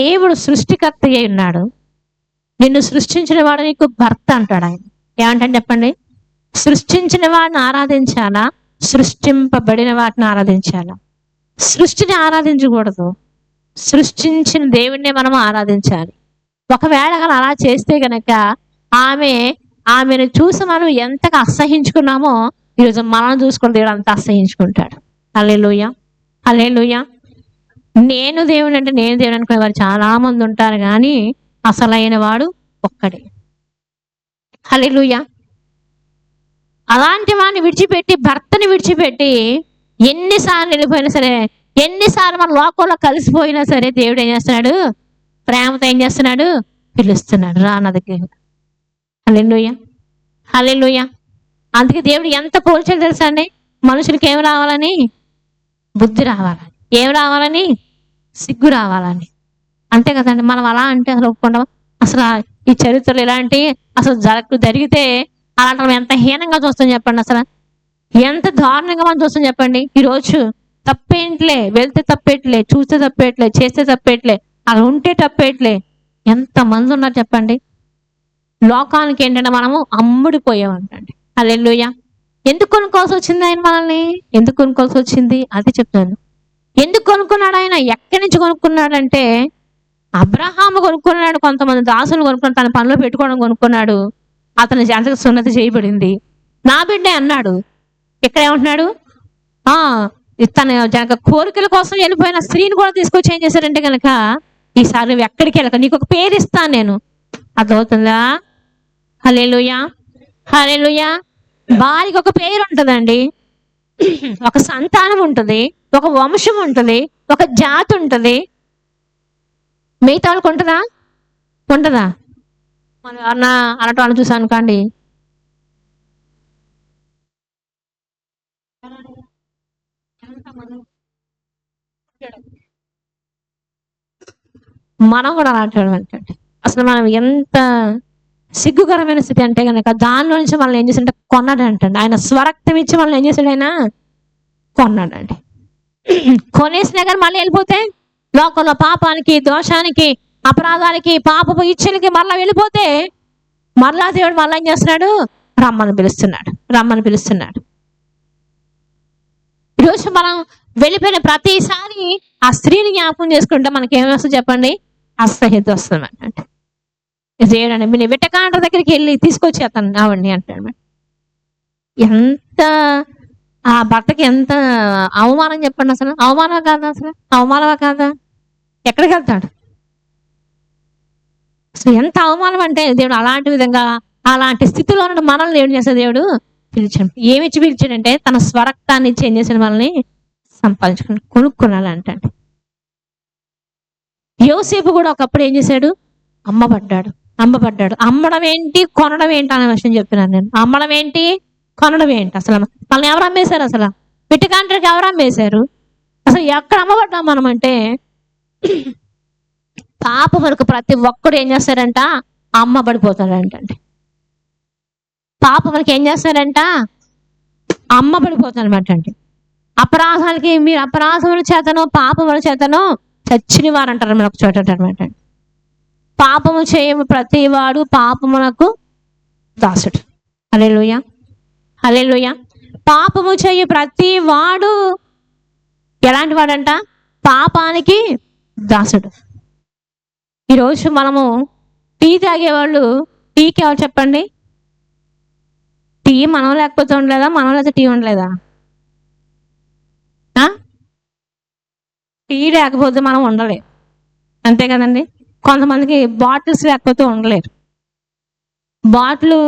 దేవుడు సృష్టికర్త అయి ఉన్నాడు. నిన్ను సృష్టించిన వాడు నీకు భర్త అంటాడు ఆయన. ఏమంటాడు చెప్పండి? సృష్టించిన వాడిని ఆరాధించాలా, సృష్టింపబడిన వాటిని ఆరాధించాలా? సృష్టిని ఆరాధించకూడదు, సృష్టించిన దేవుణ్ణి మనం ఆరాధించాలి. ఒకవేళ అలా చేస్తే గనక ఆమెను చూసి మనం ఎంతగా అసహించుకున్నామో ఈరోజు మనం చూసుకుని దేవుడు అంత అసహించుకుంటాడు. హల్లెలూయా, హల్లెలూయా. నేను దేవుడు అంటే నేను దేవుడు అనుకునే వారు చాలా మంది ఉంటారు, కానీ అసలైన వాడు ఒక్కడే. హల్లెలూయా. అలాంటి వాడిని విడిచిపెట్టి, భర్తని విడిచిపెట్టి ఎన్నిసార్లు వెళ్ళిపోయినా సరే, ఎన్నిసార్లు మన లోకంలో కలిసిపోయినా సరే, దేవుడు ఏం చేస్తున్నాడు? ప్రేమతో ఏం చేస్తున్నాడు? పిలుస్తున్నాడు, రా నా దగ్గర. హల్లెలూయా, హల్లెలూయా. అందుకే దేవుడు ఎంత పోల్చాడు తెలుసా అండి? మనుషులకి ఏం రావాలని? బుద్ధి రావాలని. ఏం రావాలని? సిగ్గు రావాలని. అంతే కదండి. మనం అలా అంటే అసలు ఒప్పుకుంటాం? అసలు ఈ చరిత్రలు ఇలాంటి అసలు జరిగితే అలాంటి మనం ఎంత హీనంగా చూస్తాం చెప్పండి. అసలు ఎంత దారుణంగా మనం చూస్తాం చెప్పండి. ఈరోజు తప్పేంట్లే, వెళ్తే తప్పేట్లే, చూస్తే తప్పేట్లే, చేస్తే తప్పేట్లే, అలా ఉంటే తప్పేట్లే. ఎంతమంది ఉన్నారు చెప్పండి. లోకానికి ఏంటంటే మనము అమ్ముడిపోయామంటండి. హల్లెలూయా. ఎందుకు కొనుక్కోవాల్సి వచ్చింది ఆయన మనల్ని? ఎందుకు కొనుక్కోవాల్సి వచ్చింది? అది చెప్తాను. ఎందుకు కొనుక్కున్నాడు ఆయన? ఎక్కడి నుంచి కొనుక్కున్నాడంటే, అబ్రహాము కొనుక్కున్నాడు, కొంతమంది దాసులు కొనుక్కున్నాడు, తన పనిలో పెట్టుకోవడం కొనుక్కున్నాడు. అతని జాతక సున్నతి చేయబడింది. నా బిడ్డే అన్నాడు. ఇక్కడ ఏమంటున్నాడు? తన జనక కోరికల కోసం వెళ్ళిపోయిన స్త్రీని కూడా తీసుకొచ్చి ఏం చేశారంటే కనుక, ఈసారి నువ్వు ఎక్కడికి వెళ్ళక నీకు ఒక పేరు ఇస్తాను నేను. అర్థమవుతుందా? హల్లెలూయా, హల్లెలూయా. వారికి ఒక పేరు ఉంటుందండి, ఒక సంతానం ఉంటుంది, ఒక వంశం ఉంటుంది, ఒక జాతి ఉంటుంది. మిగతా వాళ్ళకి ఉంటుందా? ఉంటుందా? మనం ఎవరన్నా అలాంటి వాళ్ళు చూసాను కాండి, మనం కూడా అలాంటి అంటే అసలు మనం ఎంత సిగ్గుకరమైన స్థితి అంటే కనుక, దానిలో నుంచి మనల్ని ఏం చేశాడంటే కొన్నాడంటండి. ఆయన స్వరక్తం ఇచ్చి మనల్ని ఏం చేశాడు? ఆయన కొన్నాడండి. కొనేసినా కానీ మళ్ళీ వెళ్ళిపోతే, లోకంలో పాపానికి, దోషానికి, అపరాధానికి, పాపపు ఇచ్చలకి మరలా వెళ్ళిపోతే, మరలా దేవుడు మళ్ళీ ఏం చేస్తున్నాడు? రమ్మని పిలుస్తున్నాడు, రమ్మని పిలుస్తున్నాడు. ఈరోజు మనం వెళ్ళిపోయిన ప్రతిసారి ఆ స్త్రీని జ్ఞాపకం చేసుకుంటే మనకి ఏమొస్తుంది చెప్పండి? అసహ్యత వస్తుంది అంటే. దేవుడు మీ వెట్టకాండ్ర దగ్గరికి వెళ్ళి తీసుకొచ్చి అతను ఆవిడ్ని అంటాడు. ఎంత ఆ భర్తకి ఎంత అవమానం చెప్పండి. అసలు అవమానమా కాదా? అసలు అవమానమా కాదా? ఎక్కడికి వెళ్తాడు? అసలు ఎంత అవమానం అంటే దేవుడు అలాంటి విధంగా, అలాంటి స్థితిలో ఉన్న మనల్ని ఏం చేస్తాడు? దేవుడు పిలిచాడు. ఏమిచ్చి పిలిచాడంటే తన స్వరక్తాన్ని ఇచ్చి ఏం చేసిన మనల్ని సంపాదించుకుని కొనుక్కున్నాడంటే. యోసేపు కూడా ఒకప్పుడు ఏం చేశాడు? అమ్మబడ్డాడు. అమ్మడం ఏంటి, కొనడం ఏంటి అనే విషయం చెప్పినాను నేను. అమ్మడం ఏంటి, కొనడం ఏంటి? అసలు మనల్ని ఎవరు అమ్మేశారు? అసలు పిట్టకాండ్రికి ఎవరు అమ్మేశారు? అసలు ఎక్కడ అమ్మబడ్డాం మనం అంటే, పాప వరకు ప్రతి ఒక్కడు ఏం చేస్తారంట? అమ్మబడిపోతాడంటే. పాప వరకు ఏం చేస్తారంట? అమ్మబడిపోతాడనమాట అండి. అపరాధాలకి, మీరు అపరాధముల చేతనో పాపముల చేతనో చచ్చిన వారు అంటారు మన ఒక చోట అనమాట. పాపము చేయము ప్రతి వాడు పాపమునకు దాసుడు. హల్లెలూయా, హల్లెలూయా. పాపము చేయు ప్రతి వాడు ఎలాంటి వాడంట? పాపానికి దాసుడు. ఈరోజు మనము టీ తాగేవాళ్ళు, టీకి ఎవరు చెప్పండి? టీ మనం లేకపోతే ఉండలేదా? మనం లేకపోతే టీ ఉండలేదా? టీ లేకపోతే మనం ఉండలేదు, అంతే కదండి. కొంతమందికి బాటిల్స్ లేకపోతే ఉండలేరు. బాటిల్,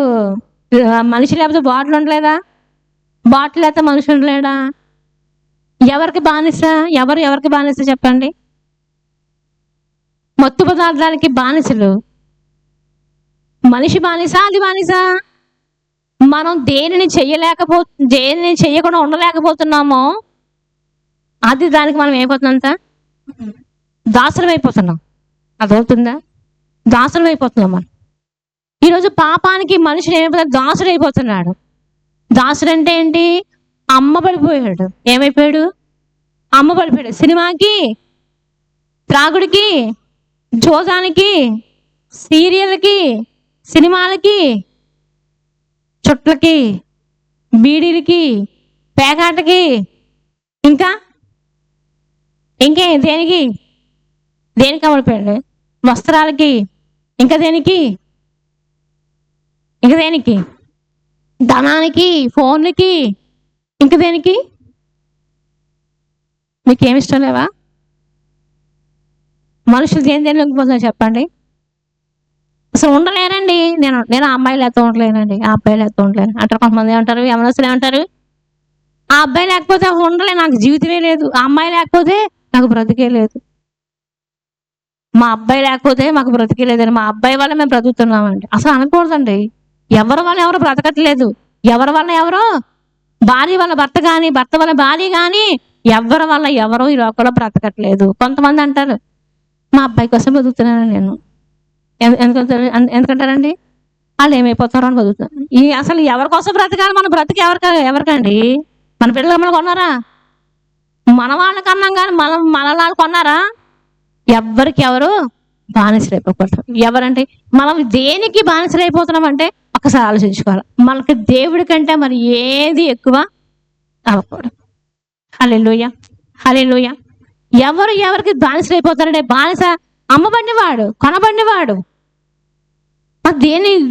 మనిషి లేకపోతే బాటిల్ ఉండలేదా? బాటిల్ లేకపోతే మనిషి ఉండలేడా? ఎవరికి బానిస? ఎవరికి బానిస చెప్పండి? మత్తు పదార్థాలకి బానిసలు. మనిషి బానిస, అది బానిస. మనం దేనిని చెయ్యకుండా ఉండలేకపోతున్నామో అది దానికి మనం ఏమైపోతుందంత దాసులం అయిపోతున్నాం. అదవుతుందా? దాసులం అయిపోతున్నాం మనం. ఈరోజు పాపానికి మనిషిని ఏమైపోతాడు? దాసుడు అయిపోతున్నాడు. దాసుడు అంటే ఏంటి? అమ్మబడిపోయాడు. ఏమైపోయాడు? అమ్మబడిపోయాడు. సినిమాకి, త్రాగుడికి, భోజనానికి, సీరియల్కి, సినిమాలకి, చుట్లకి, బీడీలకి, పేకాటకి, ఇంకా దేనికి అమలుపోయాడు? వస్త్రాలకి, ఇంకా దేనికి ధనానికి, ఫోన్లకి, ఇంకా దేనికి? మీకేమి ఇష్టం లేవా? మనుషులు దేని లొంగిపోతున్నారు చెప్పండి? అసలు ఉండలేరండి. నేను ఆ అమ్మాయి లేకపోతే ఉండలేనండి, ఆ అబ్బాయి లేకపోతే ఉండలేను అంటారు కొంతమంది. ఏమంటారు? యమనస్తులు ఏమంటారు? ఆ అబ్బాయి లేకపోతే ఉండలే, నాకు జీవితమే లేదు. ఆ అమ్మాయి లేకపోతే నాకు బ్రతికే లేదు. మా అబ్బాయి లేకపోతే మాకు బ్రతికే లేదండి, మా అబ్బాయి వల్ల మేము బ్రతుకుతున్నామండి. అసలు అనకూడదండి. ఎవరి వల్ల ఎవరు బ్రతకట్లేదు. ఎవరి వల్ల ఎవరో, భార్య వల్ల భర్త కానీ, భర్త వల్ల భార్య కానీ, ఎవరి వల్ల ఎవరో ఈ లోకంలో బ్రతకట్లేదు. కొంతమంది అంటారు, మా అబ్బాయి కోసం బతుకుతున్నాను నేను. ఎందుకంటారండి? వాళ్ళు ఏమైపోతారో అని బతుకుతారు. అసలు ఎవరి కోసం బ్రతకాలి? మన బ్రతికి ఎవరికండి? మన పిల్లలు మనం కొన్నారా? మన వాళ్ళకి అన్నాం కానీ మన వాళ్ళు కొన్నారా? ఎవరికి ఎవరు బానిసలైపోతారు. ఎవరంటే మనం దేనికి బానిసలైపోతున్నాం అంటే ఒకసారి ఆలోచించుకోవాలి. మనకి దేవుడి కంటే మరి ఏది ఎక్కువ అవ్వకూడదు. హల్లెలూయా, హల్లెలూయా. ఎవరికి బానిసలైపోతారంటే, బానిస అమ్మబడినవాడు, కొనబడినవాడు.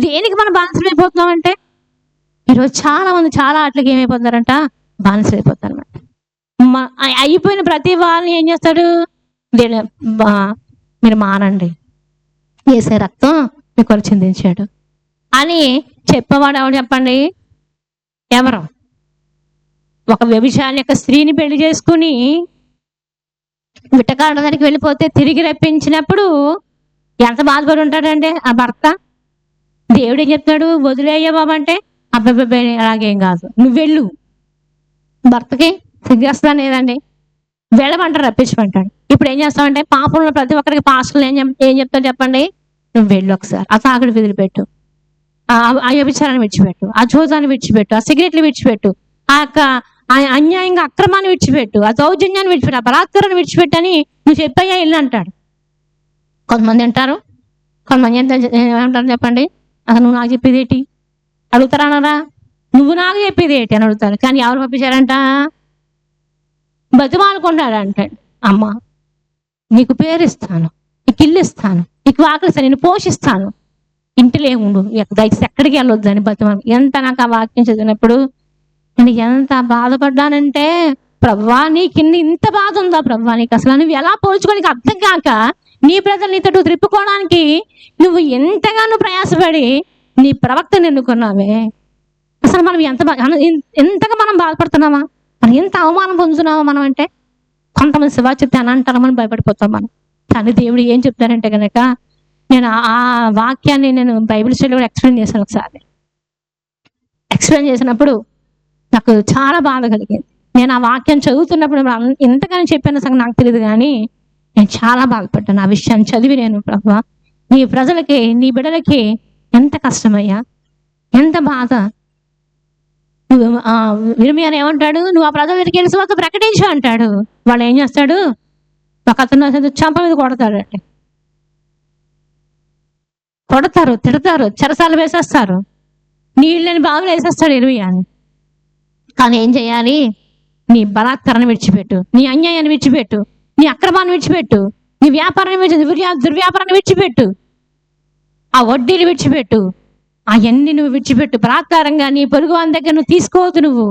దేనికి మనం బానిసలైపోతున్నాం అంటే, ఈరోజు చాలా మంది చాలా ఆటలకి ఏమైపోతున్నారంట, బానిసలైపోతారన్నమాట. అయిపోయిన ప్రతి వాళ్ళని ఏం చేస్తాడు? మీరు మానండి, యేసే రక్తం మీ కొరకు చిందించాడు అని చెప్పేవాడు ఎవరు చెప్పండి? ఎవరు? ఒక వ్యభిచారి యొక్క స్త్రీని పెళ్లి చేసుకుని విట్టకాడడానికి వెళ్ళిపోతే తిరిగి రప్పించినప్పుడు ఎంత బాధపడి ఉంటాడంటే ఆ భర్త. దేవుడు ఏం చెప్తాడు? వదిలేయ్యా బాబు అంటే, అబ్బాయి అలాగేం కాదు, నువ్వు వెళ్ళు. భర్తకి సిగ్గేస్తా లేదండి, వెళ్ళమంటారు, రప్పించమంటాడు. ఇప్పుడు ఏం చేస్తామంటే, పాపంలో ప్రతి ఒక్కరికి పాస్టర్లు ఏం చెప్తారు చెప్పండి? నువ్వు వెళ్ళు ఒకసారి, ఆ తాగుడు విదిలిపెట్టు, ఆ వ్యభిచారాన్ని విడిచిపెట్టు, ఆ జోదాన్ని విడిచిపెట్టు, ఆ సిగరెట్లు విడిచిపెట్టు, ఆ అన్యాయంగా అక్రమాన్ని విడిచిపెట్టు, ఆ దౌర్జన్యాన్ని విడిచిపెట్టు, ఆ బలాత్కారాన్ని విడిచిపెట్టని నువ్వు చెప్పయ్యా ఇల్లు అంటాడు. కొంతమంది అంటారు, కొంతమంది ఏమంటారు చెప్పండి? అసలు నువ్వు నాకు చెప్పేది ఏంటి అడుగుతారా? అన్నారా? నువ్వు నాకు చెప్పేది ఏంటి అని అడుగుతారు. కానీ ఎవరు పంపించారంట? బతిమాలుకున్నాడంట. అమ్మ నీకు పేరు ఇస్తాను, నీకు ఇల్లు ఇస్తాను, నీకు ఆకలిస్తాను, నేను పోషిస్తాను, ఇంటిలో ఉండు, దయచేసి ఎక్కడికి వెళ్ళొద్దు అని బతిమాలు. ఎంత నాకు ఆ వాక్యం చదివినప్పుడు నేను ఎంత బాధపడ్డానంటే, ప్రభువా నీకు ఇంత బాధ ఉందా ప్రభువా నీకు? అసలు నువ్వు ఎలా పోల్చుకోనికి అర్థం కాక నీ ప్రజలు నీతో త్రిప్పుకోవడానికి నువ్వు ఎంతగానో ప్రయాసపడి నీ ప్రవక్తను ఎన్నుకున్నావే. అసలు మనం ఎంతగా మనం బాధపడుతున్నామా? మనం ఎంత అవమానం పొందుతున్నామా మనం అంటే? కొంతమంది శివా చెప్తే అని అంటారమని భయపడిపోతాం మనం. కానీ దేవుడు ఏం చెప్తారంటే కనుక, నేను ఆ వాక్యాన్ని నేను బైబిల్ స్టడీలో కూడా ఎక్స్ప్లెయిన్ చేశాను ఒకసారి. ఎక్స్ప్లెయిన్ చేసినప్పుడు నాకు చాలా బాధ కలిగింది. నేను ఆ వాక్యం చదువుతున్నప్పుడు ఎంతగానో చెప్పిన సంగతి నాకు తెలియదు, కానీ నేను చాలా బాధపడ్డాను ఆ విషయాన్ని చదివి. నేను ప్రభువా నీ ప్రజలకి, నీ బిడ్డలకి ఎంత కష్టమయ్యా, ఎంత బాధ. నువ్వు ఇర్మియాని ఏమంటాడు? నువ్వు ఆ ప్రజల దగ్గరికి వెళ్ళి సువార్త ప్రకటించు అంటాడు. వాళ్ళు ఏం చేస్తాడు? ఒక అతను చంప మీద కొడతాడంటే, కొడతారు, తిడతారు, చెరసాలు వేసేస్తారు, నీళ్ళని బాగులు వేసేస్తాడు ఇర్మియాని. కానీ ఏం చేయాలి? నీ బలాత్కారాన్ని విడిచిపెట్టు, నీ అన్యాయాన్ని విడిచిపెట్టు, నీ అక్రమాన్ని విడిచిపెట్టు, నీ వ్యాపారాన్ని దుర్వ్యాపారాన్ని విడిచిపెట్టు, ఆ వడ్డీలు విడిచిపెట్టు, అవన్నీ నువ్వు విడిచిపెట్టు. బలాత్కారంగా నీ పొరుగు వాని దగ్గర నువ్వు తీసుకోవద్దు. నువ్వు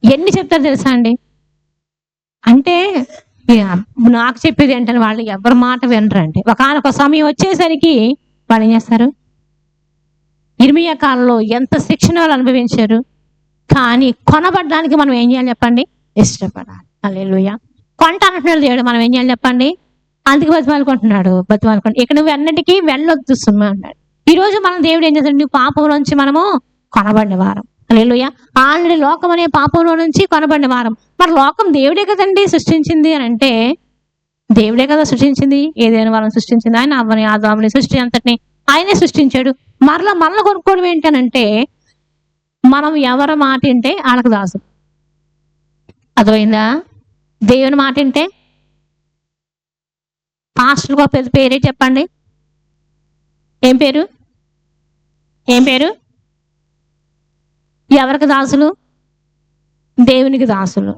ఎన్ని చెప్తారు తెలుసా అండి? అంటే నాకు చెప్పేది ఏంటని వాళ్ళు ఎవరి మాట వినరండి. ఒకనొక సమయం వచ్చేసరికి వాళ్ళు ఏం చేస్తారు? ఇర్మియా కాలంలో ఎంత శిక్షణ వాళ్ళు అనుభవించారు. కానీ కొనబడడానికి మనం ఏం చేయాలి చెప్పండి? ఇష్టపడాలి. హల్లెలూయా. కొంట అంటున్నాడు దేవుడు, మనం ఏం చేయాలి చెప్పండి? అందుకు బతిమాలుకుంటున్నాడు. ఇక్కడ నువ్వు అన్నిటికీ వెళ్ళొద్దు సుమ్మా అన్నాడు. ఈ రోజు మనం దేవుడు ఏం చేస్తాడు? నువ్వు పాపంలోంచి మనము కొనబడిన వారం. హల్లెలూయా. ఆల్రెడీ లోకం అనే పాపంలో నుంచి కొనబడిన వారం. మరి లోకం దేవుడే కదండి సృష్టించింది అని అంటే, దేవుడే కదా సృష్టించింది. ఏదైనా వారం సృష్టించింది ఆయన. అవ్వని ఆదాముని సృష్టి అంతటిని ఆయనే సృష్టించాడు. మరలా కొనుక్కోవడం ఏంటనంటే, మనం ఎవరి మాట వింటే వాళ్ళకి దాసు. అర్థమైందా? దేవుని మాట వింటే పాస్టర్ గొప్ప పేరే చెప్పండి. ఏం పేరు? ఏం పేరు? ఎవరికి దాసులు? దేవునికి దాసులు.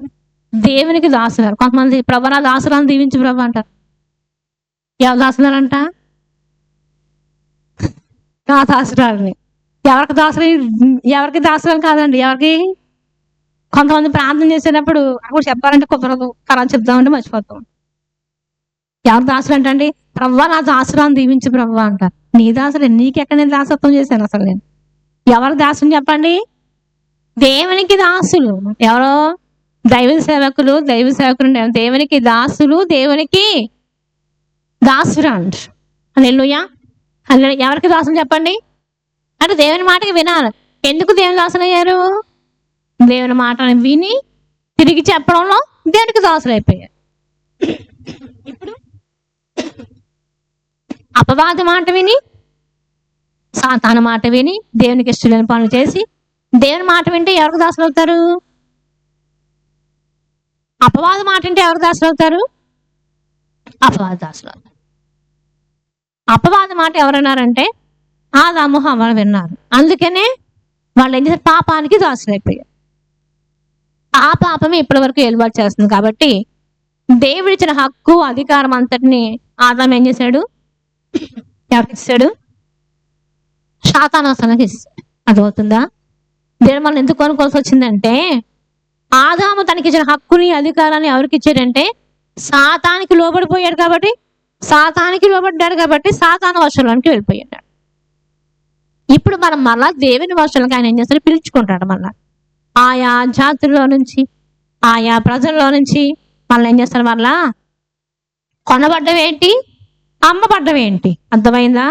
దేవునికి దాసులు. కొంతమంది ప్రభు నా దాసులను దీవించి ప్రభు అంటారు. ఎవరు దాసులారంట? నా దాసురాలని. ఎవరికి దాసులు? ఎవరికి దాసులు కాదండి. ఎవరికి? కొంతమంది ప్రార్థన చేసేటప్పుడు అప్పుడు చెప్పాలంటే కుదరదు, తర్వాత చెప్దామంటే మర్చిపోతాం. ఎవరు దాసులు అంటండి? ప్రవ్వ నా దాసురాన్ని దీవించి ప్రవ్వ అంటారు. నీ దాసులే, నీకెక్కడ నేను దాసత్వం చేశాను అసలు నేను? ఎవరు దాసుని చెప్పండి? దేవునికి దాసులు. ఎవరో దైవ సేవకులు దేవునికి దాసులు, దేవునికి దాసురాండ్. హల్లెలూయా. ఎవరికి దాసులు చెప్పండి? అంటే దేవుని మాటకి వినాలి. ఎందుకు దేవుని దాసులు అయ్యారు? దేవుని మాటను విని తిరిగి చెప్పడంలో దేవునికి దాసులు అయిపోయారు. ఇప్పుడు అపవాది మాట విని, సాతాను మాట విని, దేవునికి ఇష్టమైన పనులు చేసి, దేవుని మాట వింటే ఎవరికి దాసులు అవుతారు? అపవాది మాట వింటే ఎవరికి దాసులు అవుతారు? అపవాది దాసులు అవుతారు. అపవాది మాట ఎవరన్నారంటే ఆదాము హవ్వ విన్నారు. అందుకనే వాళ్ళు ఏం చేశారు? పాపానికి దాసులు అయిపోయారు. ఆ పాపమే ఇప్పటి వరకు ఏలుబాటు చేస్తుంది. కాబట్టి దేవుడిచ్చిన హక్కు, అధికారం అంతటిని ఆదాము ఏం చేశాడు? ఎవరికి ఇస్తాడు? సాతానానికి ఇస్తాడు. అర్థమవుతుందా? దేవుడు మనల్ని ఎందుకు కొనుక్కోవాల్సి వచ్చిందంటే, ఆదాము తనకిచ్చిన హక్కుని, అధికారాన్ని ఎవరికి ఇచ్చాడంటే సాతానికి లోబడిపోయాడు కాబట్టి, సాతానికి లోబడ్డాడు కాబట్టి సాతాను వశంలోనికి వెళ్ళిపోయాడు. ఇప్పుడు మనం మళ్ళా దేవుని వశంలోకి ఆయన ఏం చేస్తాడు? పిలుచుకుంటాడు. మళ్ళా ఆయా జాతుల్లో నుంచి, ఆయా ప్రజల్లో నుంచి మళ్ళీ ఏం చేస్తాడు? మళ్ళా కొనబడ్డం ఏంటి? అమ్మబడ్డం ఏంటి? అర్థమైందా?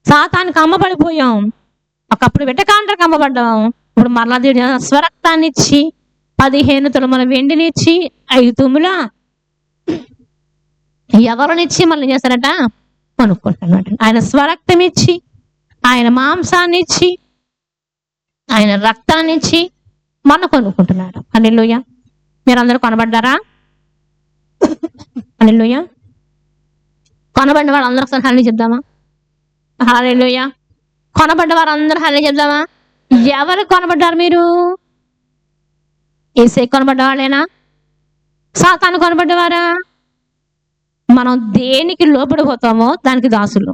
సాతానికి అమ్మబడిపోయాం. ఒకప్పుడు వెటకాండ్రకు అమ్మబడ్డాం. ఇప్పుడు మరలా దేవుడు స్వరక్తాన్ని ఇచ్చి 15 తులముల వెండినిచ్చి 5 తుముల ఎవరినిచ్చి మళ్ళీ ఏం చేస్తారట? కొనుక్కుంటున్నాడు. ఆయన స్వరక్తం ఇచ్చి, ఆయన మాంసాన్ని ఇచ్చి, ఆయన రక్తాన్ని ఇచ్చి మన కొనుక్కుంటున్నాడు. హల్లెలూయా. మీరందరూ కొనబడ్డారా? హల్లెలూయా. కొనబడిన వారు అందరూ ఒకసారి హల్లెలూయా చెప్దామా? హల్లెలూయా. కొనబడ్డ వారు అందరూ హల్లెలూయా చెప్దామా? ఎవరు కొనబడ్డారు మీరు? యేసే కొనబడ్డవాళ్ళేనా? సాతాను కొనబడ్డవారా? మనం దేనికి లోపడిపోతామో దానికి దాసులు.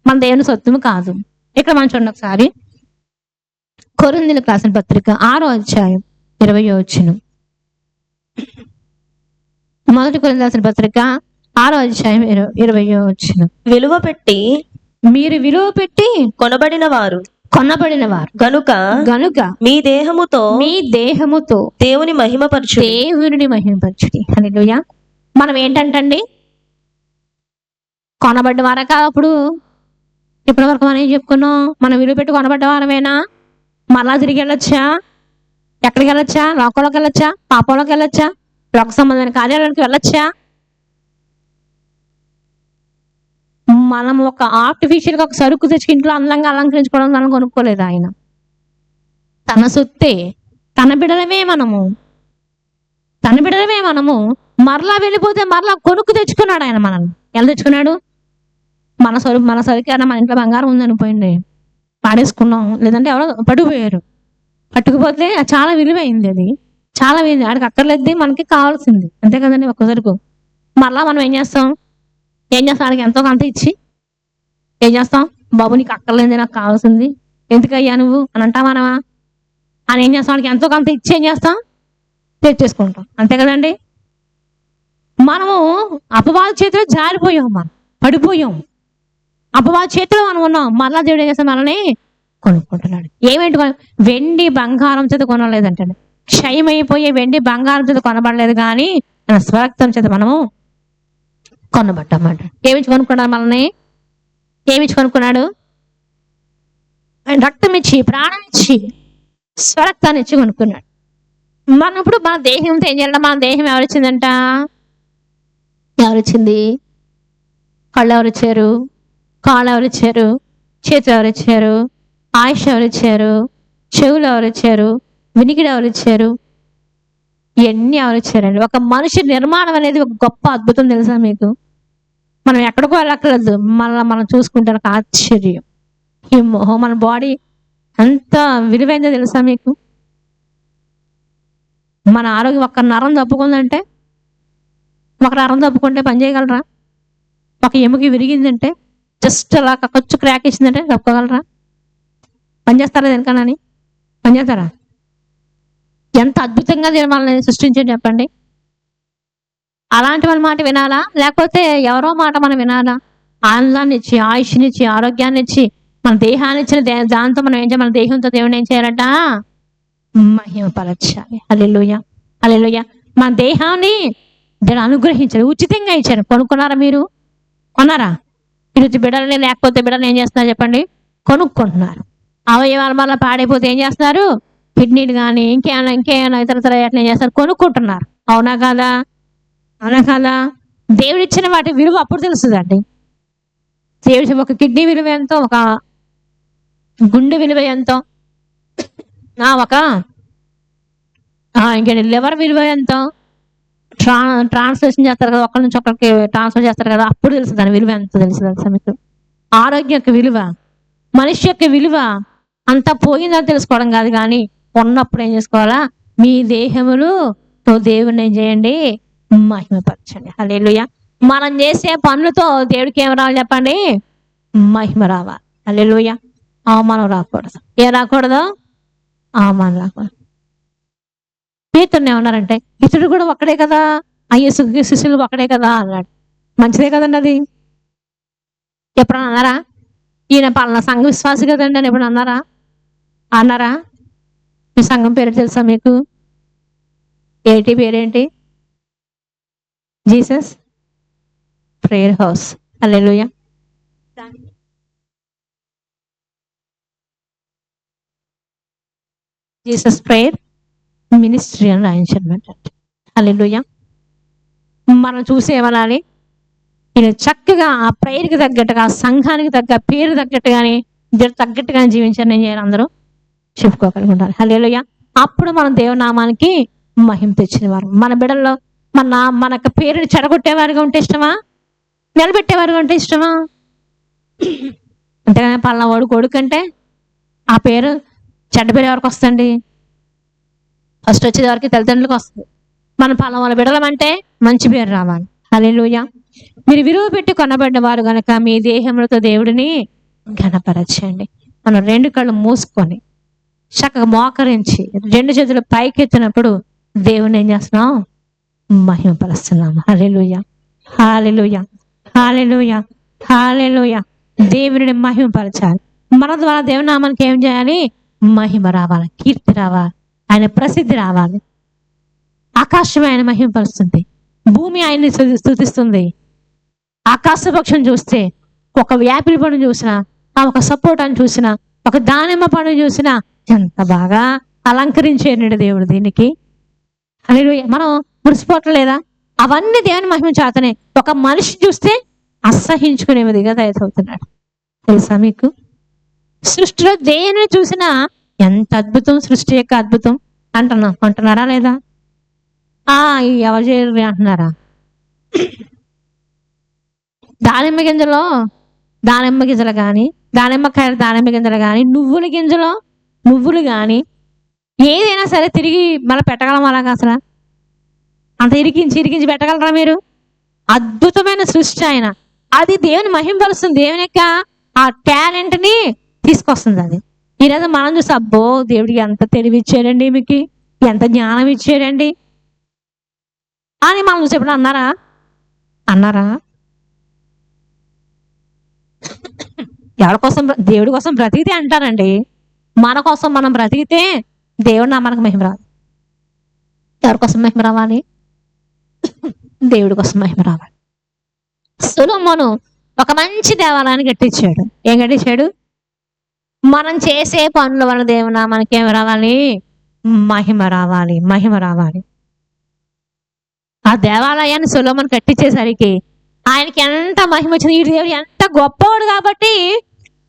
మన దేవుని సొత్తము కాదు. ఇక్కడ మనం చూడండి ఒకసారి. కొరింథీయులకు రాసిన పత్రిక 6వ అధ్యాయం 20వ వచనం. మొదటి కొరింథీయులకు రాసిన పత్రిక 6వ అధ్యాయం 20వ వచనం. మీరు విలువ పెట్టి కొనబడిన వారు గనుక మీ దేహముతో దేవుని మహిమపరచుడి. హల్లెలూయా. మనం ఏంటంటండి? కొనబడ్డ వారా కాదు. అప్పుడు ఇప్పటి వరకు మనం ఏం చెప్పుకున్నాం? మనం విలువ పెట్టి కొనబడ్డ వారమేనా? మరలా తిరిగి వెళ్ళొచ్చా? ఎక్కడికి వెళ్ళొచ్చా? లోకంలోకి వెళ్ళొచ్చా? పాపంలోకి వెళ్ళొచ్చా? లోక సంబంధమైన కార్యాలయానికి వెళ్ళొచ్చా? మనం ఒక ఆర్టిఫిషియల్ గా ఒక సరుకు తెచ్చి ఇంట్లో అందంగా అలంకరించుకోవడం మనం కొనుక్కోలేదు. ఆయన తన సొత్తే, తన బిడ్డలమే మనము మరలా వెళ్ళిపోతే మరలా కొనుక్కు తెచ్చుకున్నాడు ఆయన మనల్ని. ఎలా తెచ్చుకున్నాడు? మన సరుకు మన ఇంట్లో బంగారం ఉందనిపోయింది, పాడేసుకున్నాం, లేదంటే ఎవరో పట్టుకుపోయారు. పట్టుకుపోతే చాలా విలువైంది. అది చాలా విలువ. ఆడికి అక్కర్లేదు, మనకి కావాల్సింది. అంతే కదండి. ఒక్క సరుకు మరలా మనం ఏం చేస్తాం? ఆడికి ఎంతో కొంత ఇచ్చి ఏం చేస్తాం? బాబు నీకు అక్కర్లేదు, నాకు కావాల్సింది, ఎందుకయ్యా నువ్వు అని అంటామనవా? అని ఏం చేస్తాం? వాడికి ఎంతో కొంత ఇచ్చి ఏం చేస్తాం? తెచ్చేసుకుంటాం. అంతే కదండి. మనము అపవాది చేతిలో జారిపోయాం, మనం పడిపోయాం. అపవాది చేతిలో మనం ఉన్నాం. మరలా దేవుడు ఏం చేస్తాం? మనల్ని కొనుక్కుంటున్నాడు. ఏమేంటి? వెండి బంగారం చేత కొనలేదంటే, క్షయమైపోయే వెండి బంగారం చేత కొనబడలేదు, కానీ మన స్వరక్తం చేత మనము కొనబడ్డామాట. ఏమిచ్చి కొనుక్కున్నాడు మనల్ని? ఏమిచ్చి కొనుక్కున్నాడు? రక్తం ఇచ్చి, ప్రాణం ఇచ్చి, స్వరక్తాన్ని ఇచ్చి కొనుక్కున్నాడు. మనం ఇప్పుడు మన దేహంతో ఏం చేయాలంటే, మన దేహం ఎవరిచ్చిందంట? ఎవరిచ్చింది? కళ్ళు ఎవరిచ్చారు? కాళ్ళు ఎవరిచ్చారు? చేతులు ఎవరిచ్చారు? ఆయుష్ ఎవరిచ్చారు? చెవులు ఎవరిచ్చారు? వినికిడి ఎవరిచ్చారు? ఇవన్నీ ఎవరిచ్చారండి? ఒక మనిషి నిర్మాణం అనేది ఒక గొప్ప అద్భుతం తెలుసా మీకు? మనం ఎక్కడికో వెళ్ళక్కర్లేదు, మనం చూసుకుంటే నాకు ఆశ్చర్యం. ఈ మన బాడీ ఎంత విలువైందో తెలుసా మీకు? మన ఆరోగ్యం ఒక్క నరం తప్పుకుందంటే, ఒక నరం తప్పుకుంటే పని చేయగలరా? ఒక ఎముక విరిగిందంటే జస్ట్ అలా ఖర్చు క్రాక్ ఇచ్చిందంటే తప్పుకోగలరా? పని చేస్తారా దేనికన్నా? పని చేస్తారా? ఎంత అద్భుతంగా మనల్ని సృష్టించండి చెప్పండి. అలాంటి వాళ్ళ మాట వినాలా, లేకపోతే ఎవరో మాట మనం వినాలా? ఆనందాన్ని ఇచ్చి, ఆయుష్నిచ్చి, ఆరోగ్యాన్ని ఇచ్చి, మన దేహాన్ని ఇచ్చిన దాంతో మనం ఏం చేయాలి? మన దేహంతో దేవుని ఏం చేయాలంట? మహిమపరచాలి. హల్లెలూయా, హల్లెలూయా. మన దేహాన్ని దేవుడు అనుగ్రహించారు, ఉచితంగా ఇచ్చారు. కొనుక్కున్నారా మీరు? కొన్నారా? ఈరోజు బిడ్డలని, లేకపోతే బిడ్డలు ఏం చేస్తున్నారు చెప్పండి? కొనుక్కుంటున్నారు. అవయవాల వల్ల పాడైపోతే ఏం చేస్తున్నారు? కిడ్నీలు కానీ ఇంకేమైనా ఇతర ఎట్లా ఏం చేస్తారు? కొనుక్కుంటున్నారు. అవునా కాదా? అవునా కాదా? దేవుడు ఇచ్చిన వాటి విలువ అప్పుడు తెలుస్తుందండి. దేవుడి ఒక కిడ్నీ విలువ ఎంతో, ఒక గుండె విలువ ఎంతో, ఒక ఇంకా లివర్ విలువ ఎంతో ట్రాన్స్లేషన్ చేస్తారు కదా, ఒకరి నుంచి ఒకరికి ట్రాన్స్ఫర్ చేస్తారు కదా, అప్పుడు తెలుసు దాని విలువ ఎంత తెలుసు మీకు. ఆరోగ్యం యొక్క విలువ, మనిషి యొక్క విలువ అంతా పోయిందని తెలుసుకోవడం కాదు, కానీ ఉన్నప్పుడు ఏం చేసుకోవాలా? మీ దేహములు దేవుని ఏం చేయండి? మహిమపరచండి. హల్లెలూయా. మనం చేసే పనులతో దేవుడికి ఏం రావాలి చెప్పండి? మహిమ రావాలి. హల్లెలూయా. అవమానం రాకూడదు. ఏం రాకూడదు? అవమానం రాకూడదు. పేతురుని ఏమన్నారంటే, ఇతడు కూడా ఒక్కడే కదా, అయ్యేసుకి శిష్యులు ఒక్కడే కదా అన్నాడు. మంచిదే కదండి అది. ఎప్పుడన్నా అన్నారా? ఈయన పలానా సంఘ విశ్వాసి కదండి అని ఎప్పుడు అన్నారా? అన్నారా? మీ సంఘం పేరు తెలుసా మీకు? పేరేంటి? Jesus prayer house. Hallelujah. Jesus prayer ministry అని రాయించనమాట. హల్లెలూయా. మనం చూసేమనాలి? ఈయన చక్కగా ఆ ప్రేయర్కి తగ్గట్టుగా, ఆ సంఘానికి తగ్గ పేరు తగ్గట్టుగానే, తగ్గట్టుగానే జీవించాలని ఏం చేయాలి? అందరూ చెప్పుకోగలిగి ఉండాలి. హల్లెలూయా. అప్పుడు మనం దేవునామానికి మహిమ తెచ్చిన వారు. మన బిడ్డల్లో మనకు పేరుని చెడగొట్టేవారుగా ఉంటే ఇష్టమా? నిలబెట్టేవారుగా ఉంటే ఇష్టమా? అంతేగాని పలానా వాడు కొడుకు అంటే ఆ పేరు చెడ్డ పేరు ఎవరికి వస్తుంది? ఫస్ట్ వచ్చేది ఎవరికి? తల్లిదండ్రులకు వస్తుంది. మన పలానా వాళ్ళ బిడ్డలమంటే మంచి పేరు రావాలి. హల్లెలూయా. మీరు విలువ పెట్టి కొనబడిన వారు గనక మీ దేహములతో దేవుడిని ఘనపరచండి. మనం రెండు కళ్ళు మూసుకొని చక్కగా మోకరించి రెండు చేతులు పైకెత్తినప్పుడు దేవుని ఏం చేస్తున్నాం? మహిమపరుస్తున్నాం. హల్లెలూయా, హల్లెలూయా, హల్లెలూయా, హల్లెలూయా. దేవుని మహిమపరచాలి. మన ద్వారా దేవుని నామానికి ఏం చేయాలి? మహిమ రావాలి, కీర్తి రావాలి, ఆయన ప్రసిద్ధి రావాలి. ఆకాశం ఆయన మహిమపరుస్తుంది, భూమి ఆయన్ని స్తుతిస్తుంది. ఆకాశ పక్షం చూస్తే, ఒక యాపిల్ పండు చూసినా, ఒక సపోటాను చూసినా, ఒక దానిమ్మ పండు చూసినా ఎంత బాగా అలంకరించేయండి దేవుడు దీనికి. హల్లెలూయా. మనం మురిసిపోవట్లేదా? అవన్నీ దేవుని మహిమ చేతనే. ఒక మనిషి చూస్తే అసహించుకునేదిగా తయారవుతున్నాడు. తెలుసా మీకు? సృష్టిలో దేనిని చూసినా ఎంత అద్భుతం, సృష్టి యొక్క అద్భుతం అంటున్నారా లేదా? ఎవరు చేయరు అంటున్నారా? దానిమ్మ గింజలు కానీ, దానిమ్మకాయలు దానిమ్మ గింజలు కానీ, నువ్వులు కానీ ఏదైనా సరే తిరిగి మళ్ళీ పెట్టగలం అలాగా? అసలు అంత ఇరికించి పెట్టగలరా మీరు? అద్భుతమైన సృష్టి ఆయన. అది దేవుని మహిమపరుస్తుంది. దేవుని యొక్క ఆ టాలెంట్ ని తీసుకొస్తుంది అది. ఈరోజు మనం చూసి అబ్బో దేవుడికి ఎంత తెలివి ఇచ్చాడండి, మీకు ఎంత జ్ఞానం ఇచ్చాడండి అని మనం చూసి ఎప్పుడు అన్నారా? ఎవరి కోసం? దేవుడి కోసం బ్రతికితే అంటారండి. మన కోసం మనం బ్రతికితే దేవుడు మనకు మహిమ రాదు. ఎవరి కోసం మహిమ రావాలి? దేవుడి కోసం మహిమ రావాలి. సొలొమోను ఒక మంచి దేవాలయాన్ని కట్టించాడు. ఏం కట్టించాడు? మనం చేసే పనుల వల్ల దేవునా మనకేం రావాలి? మహిమ రావాలి, మహిమ రావాలి. ఆ దేవాలయాన్ని సొలొమోను కట్టించేసరికి ఆయనకి ఎంత మహిమ వచ్చింది. ఈ దేవుడు ఎంత గొప్పవాడు కాబట్టి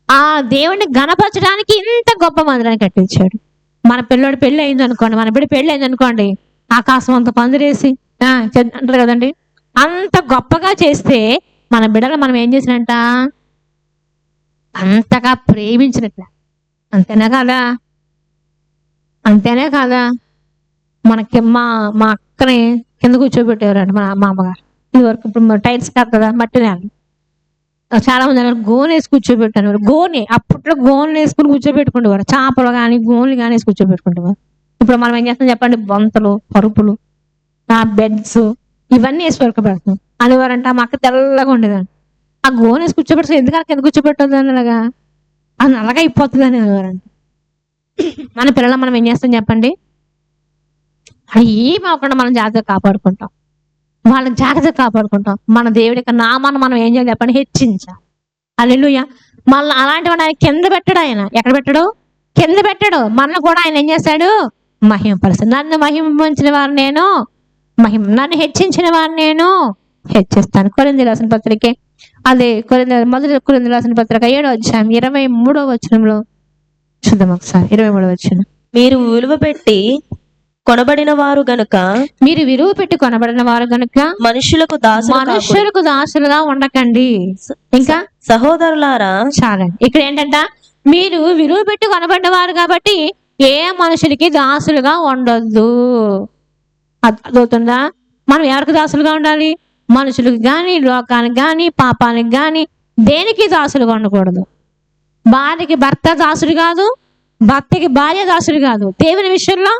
ఆ దేవుడిని గణపరచడానికి ఇంత గొప్ప మందిరాన్ని కట్టించాడు. మన పిల్లోడి పెళ్ళి అయింది అనుకోండి, మన బిడ్డ పెళ్ళి అయింది అనుకోండి, ఆకాశం అంత పందిరేసి అంటారు కదండి, అంత గొప్పగా చేస్తే మన బిడ్డలు మనం ఏం చేసినట్ట? అంతగా ప్రేమించినట్ల. అంతేనా కాదా? అంతేనే కాదా? మనకి మా అక్కని కింద కూర్చోబెట్టేవారంట మా అమ్మగారు. ఇది వరకు ఇప్పుడు టైల్స్ కాదు కదా, మట్టి నేల. చాలా మంది అన్నారు గోన్ వేసి కూర్చోబెట్టాను. గోని అప్పట్లో గోన్లు వేసుకుని కూర్చోబెట్టుకుంటేవారు. చేపలు కానీ గోన్లు కానీ వేసి కూర్చోబెట్టుకుంటేవారు. ఇప్పుడు మనం ఏం చేస్తాం చెప్పండి? బొంతలు, పరుపులు, బెడ్స్ ఇవన్నీ వేసి పడుకోబెడతాం అనేవారంట. మా అక్క తెల్లగా ఉండేదండి. ఆ గోన్ వేసి కూర్చోబెడతాం ఎందుకు కింద కూర్చోబెట్టదు అని అలాగా, అది నల్లగా అయిపోతుంది అని అనేవారంట. మన పిల్లలు మనం ఏం చేస్తాం చెప్పండి? అది ఏం అవ్వకుండా మనం జాగ్రత్తగా కాపాడుకుంటాం, వాళ్ళని జాగ్రత్తగా కాపాడుకుంటాం. మన దేవుడి యొక్క నామాన్ని మనం ఏం చేయాలి చెప్పండి? హెచ్చించాలి. హల్లెలూయా. మళ్ళీ అలాంటి వాడు ఆయన కింద పెట్టాడు. ఆయన ఎక్కడ పెట్టాడు? కింద పెట్టాడు. మనల్ని కూడా ఆయన ఏం చేశాడు? మహిమపరుస్తాడు. నన్ను మహిమించిన వారు నేను నన్ను హెచ్చించిన వారు నేను హెచ్చిస్తాను. కొరింథీయులకు రాసిన పత్రిక అదే మొదటి కొరింథీయులకు రాసిన పత్రిక 7వ అధ్యాయం 23వ వచనంలో చూద్దాం ఒకసారి. 23వ వచనం. మీరు విలువ పెట్టి కొనబడిన వారు గనుక, మీరు విలువ పెట్టి కొనబడిన వారు గనుక మనుషులకు దాసులుగా ఉండకండి. ఇంకా సహోదరులారా, చాలండి. ఇక్కడ ఏంటంట? మీరు విలువ పెట్టి కొనబడిన వారు కాబట్టి ఏ మనుషులకి దాసులుగా ఉండొద్దు. అర్థమవుతుందా? మనం ఎవరికి దాసులుగా ఉండాలి? మనుషులకు కానీ, లోకానికి కానీ, పాపానికి కానీ, దేనికి దాసులుగా ఉండకూడదు. భార్యకి భర్త దాసుడు కాదు, భర్తకి భార్య దాసుడు కాదు. దేవుని విషయంలో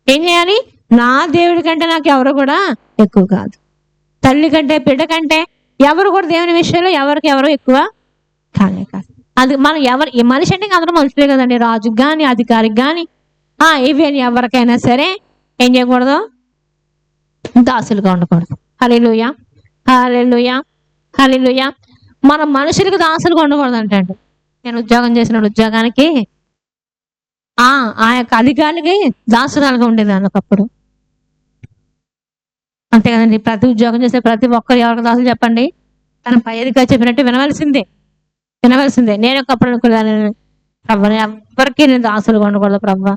ఏం చేయాలి? నా దేవుడి కంటే నాకు ఎవరు కూడా ఎక్కువ కాదు. తల్లి కంటే బిడ్డ కంటే ఎవరు కూడా దేవుని విషయంలో ఎవరికి ఎవరు ఎక్కువ కానే కాదు. అది మనం ఈ మనిషి అంటే అందరూ మనుషులే కదండి. రాజుకి కానీ, అధికారికి కానీ, ఇవన్నీ ఎవరికైనా సరే ఏం చేయకూడదు? దాసులుగా ఉండకూడదు. హల్లెలూయా, హల్లెలూయా, హల్లెలూయా. మనం మనుషులకు దాసులుగా ఉండకూడదు అంటే, నేను ఉద్యోగం చేసిన ఉద్యోగానికి ఆ యొక్క అధికారికి దాసురాలుగా ఉండేదాన్ని ఒకప్పుడు. అంతే కదండి. ప్రతి ఉద్యోగం చేసే ప్రతి ఒక్కరు ఎవరికి దాసులు చెప్పండి? తన పై అధికారి చెప్పినట్టు వినవలసిందే. నేను ఒకప్పుడు అనుకున్నాను, ప్రభు ఎవరికి నేను దాసులుగా ఉండకూడదు ప్రభు.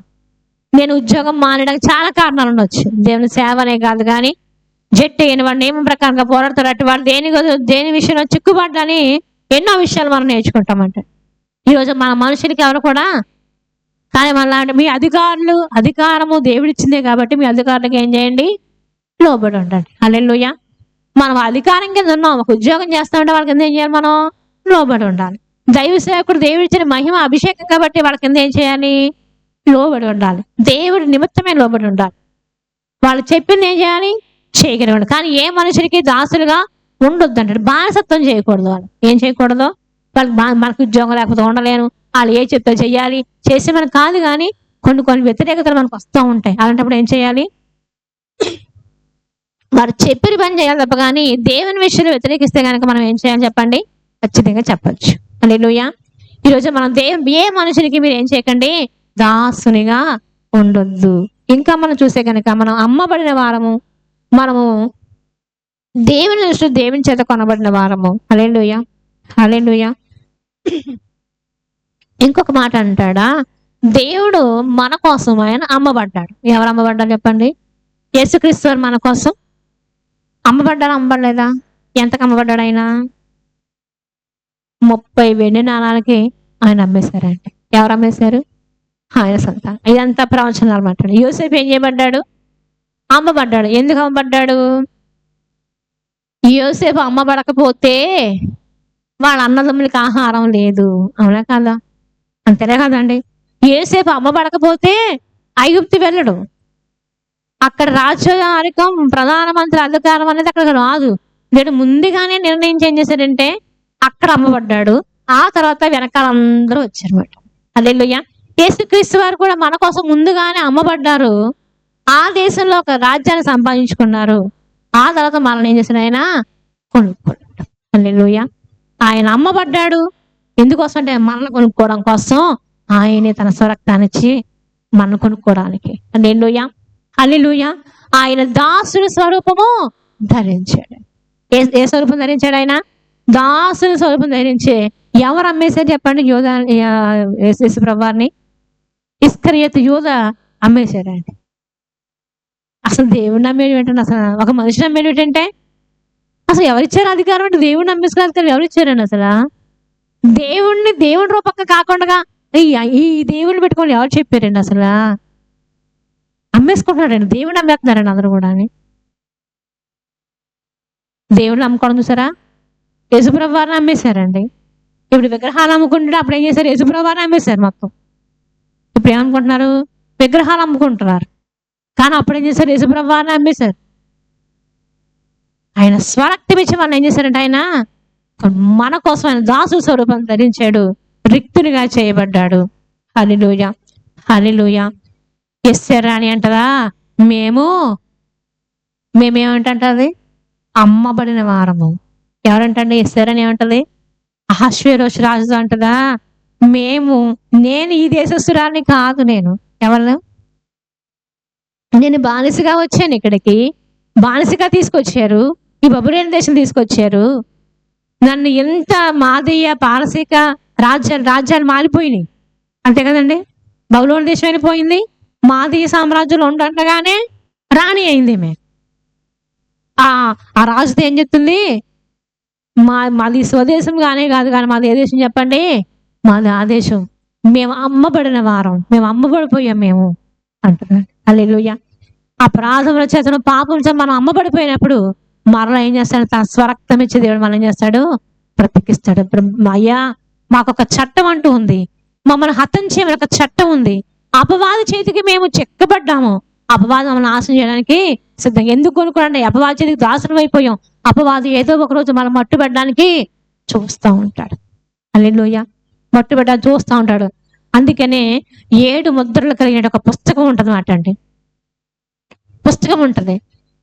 నేను ఉద్యోగం మానేయడానికి చాలా కారణాలు ఉండొచ్చు. దేవుని సేవ అనే కాదు కానీ, జట్టు అయిన వాడు నియమం ప్రకారంగా పోరాడతారు. అటు వాళ్ళు దేని విషయంలో చిక్కుపడ్డాని ఎన్నో విషయాలు మనం నేర్చుకుంటామంట. ఈరోజు మన మనుషులకి ఎవరు కూడా కానీ మళ్ళా మీ అధికారము దేవుడిచ్చిందే కాబట్టి మీ అధికారులకు ఏం చేయండి? లోబడి ఉండండి. హల్లెలూయా. మనం అధికారం కింద ఉన్నాం, ఒక ఉద్యోగం చేస్తామంటే వాళ్ళ కింద ఏం చేయాలి? మనం లోబడి ఉండాలి. దైవ సేవకుడు దేవుడిచ్చిన మహిమ అభిషేకం కాబట్టి వాళ్ళ కింద ఏం చేయాలి? లోబడి ఉండాలి. దేవుడి నిమిత్తమే లోబడి ఉండాలి. వాళ్ళు చెప్పింది ఏం చేయాలి? చేయగలగాలి. కానీ ఏ మనుషులకి దాసులుగా ఉండొద్దు అంటాడు. బానిసత్వం చేయకూడదు. వాళ్ళు ఏం చేయకూడదు? వాళ్ళకి మనకు ఉద్యోగం లేకపోతే ఉండలేను, వాళ్ళు ఏ చెప్తే చెయ్యాలి, చేసే మనకు కాదు. కానీ కొన్ని వ్యతిరేకతలు మనకు వస్తూ ఉంటాయి. అలాంటప్పుడు ఏం చేయాలి? వారు చెప్పిన పని చేయాలి తప్ప కానీ దేవుని విషయంలో వ్యతిరేకిస్తే కనుక మనం ఏం చేయాలి చెప్పండి? ఖచ్చితంగా చెప్పచ్చు. హల్లెలూయా. ఈరోజు మనం ఏ మనుషులకి మీరు ఏం చేయకండి? దాసునిగా ఉండొద్దు. ఇంకా మనం చూసే కనుక మనం అమ్మబడిన వారము, మనము దేవుని దృష్టిలో దేవుని చేత కొనబడిన వారము. హల్లెలూయా, హల్లెలూయా. ఇంకొక మాట అంటాడా? దేవుడు మన కోసం ఆయన అమ్మబడ్డాడు. ఎవరు అమ్మబడ్డారు చెప్పండి? యేసుక్రీస్తు వారు మన కోసం అమ్మబడ్డారా? అమ్మబడలేదా? ఎంతకు అమ్మబడ్డాడు ఆయన? 30 వెండి నాణాలకి ఆయన అమ్మేశారంటే. ఎవరు అమ్మేశారు? ఆయన సంతానం. ఇదంతా ప్రవచనాలు మాట్లాడు. యోసేపు ఏం చేయబడ్డాడు? అమ్మబడ్డాడు. ఎందుకు అమ్మబడ్డాడు? యోసేపు అమ్మబడకపోతే వాళ్ళ అన్నదమ్ములకి ఆహారం లేదు. అవునా కాదా? అంతేనే కదండి. యోసేపు అమ్మబడకపోతే ఐగుప్తు వెళ్ళడు. అక్కడ రాజ్యాధికం, ప్రధానమంత్రి అధికారం అనేది అక్కడ రాదు. నేను ముందుగానే నిర్ణయించి ఏం చేశాడంటే అక్కడ అమ్మబడ్డాడు. ఆ తర్వాత వెనకాల అందరూ వచ్చారన్నమాట. హల్లెలూయా. యేసుక్రీస్తు వారు కూడా మన కోసం ముందుగానే అమ్మబడ్డారు. ఆ దేశంలో ఒక రాజ్యాన్ని సంపాదించుకున్నారు. ఆ తర్వాత మనల్ని ఏం చేశాడు? ఆయన కొనుక్కున్నాడు. హల్లెలూయా. ఆయన అమ్మబడ్డాడు. ఎందుకోసం అంటే మనల్ని కొనుక్కోవడం కోసం. ఆయనే తన స్వరక్తాన్ని ఇచ్చి మనల్ని కొనుక్కోవడానికి. హల్లెలూయా, హల్లెలూయా. ఆయన దాసుని స్వరూపము ధరించాడు. ఏ స్వరూపం ధరించాడు? ఆయన దాసుని స్వరూపం ధరించే. ఎవరు అమ్మేశారు చెప్పండి? యేసు ప్రభువారిని ఇస్కరియోతు యూదా అమ్మేశాడండి. అసలు దేవుడిని నమ్మేది ఏంటంటే, అసలు ఒక మనిషిని నమ్మేది ఏంటంటే అసలు ఎవరిచ్చారు అధికారం అంటే దేవుడిని నమ్మేసుకునే అధికారం ఎవరిచ్చారండి అసలు? దేవుడి రూపంగా కాకుండా ఈ దేవుడిని పెట్టుకొని ఎవరు చెప్పారండి అసలు? అమ్మేసుకుంటున్నారండి, దేవుడిని అమ్మేస్తున్నారండి అందరూ కూడా. దేవుడిని అమ్ముకోవడం చూసారా? యేసుప్రభు వారిని అమ్మేశారండి. ఇప్పుడు విగ్రహాలు అమ్ముకుంటే అప్పుడు ఏం చేశారు? యేసుప్రభు వారిని అమ్మేశారు మొత్తం. ఇప్పుడు ఏమనుకుంటున్నారు? విగ్రహాలు అమ్ముకుంటున్నారు. కానీ అప్పుడు ఏం చేశారు? యేసుప్రభు వారిని అమ్మేశారు. ఆయన స్వరక్తం ఇచ్చి మనం ఏం చేశారంటే ఆయన మన కోసం ఆయన దాసు స్వరూపం ధరించాడు, రిక్తునిగా చేయబడ్డాడు. హల్లెలూయా, హల్లెలూయా. ఎస్తేర్ రాణి అంటదా మేమేమంటది? అమ్మబడిన వారము. ఎవరంటండి? ఎస్తేర్ అని ఏమంటది? అహష్వేరోషు రాజు అంటదా నేను ఈ దేశస్తురాల్ని కాదు, నేను బానిసగా వచ్చాను ఇక్కడికి, బానిసగా తీసుకొచ్చారు, ఈ బబులోను దేశం తీసుకొచ్చారు నన్ను. ఎంత మాదీయ పారసీక రాజ్యాలు మారిపోయినాయి అంతే కదండి. బబులోను దేశం అయిపోయింది, మాదీయ సామ్రాజ్యంలో ఉండగానే రాణి అయింది. ఆ రాజుతో ఏం చెప్తుంది? మాది స్వదేశం కానే కాదు, కానీ మాది ఏ దేశం చెప్పండి? మాది ఆ దేశం, మేము అమ్మబడిన వారం, మేము అమ్మబడిపోయాం మేము అంటున్నాడు. హల్లెలూయా. అపరాధముల చేతను పాపం మనం అమ్మబడిపోయినప్పుడు మరలా ఏం చేస్తాడు? తన స్వరక్తం ఇచ్చే దేవుడు మనం ఏం చేస్తాడు? బ్రతికిస్తాడు. అయ్యా మాకొక చట్టం అంటూ ఉంది, మమ్మల్ని హతం చేయమని ఒక చట్టం ఉంది. అపవాది చేతికి మేము చెక్కబడ్డాము, అపవాది మమ్మల్ని నాశనం చేయడానికి సిద్ధం. ఎందుకు కొనుక్కోండి? అపవాది చేతికి దాసనం అయిపోయాం. అపవాది ఏదో ఒక రోజు మనం మట్టుబెట్టడానికి చూస్తూ ఉంటాడు. హల్లెలూయా. మట్టుబెట్టడానికి చూస్తూ ఉంటాడు. అందుకనే 7 ముద్రలు కలిగిన ఒక పుస్తకం ఉంటుంది మాట అండి. పుస్తకం ఉంటుంది.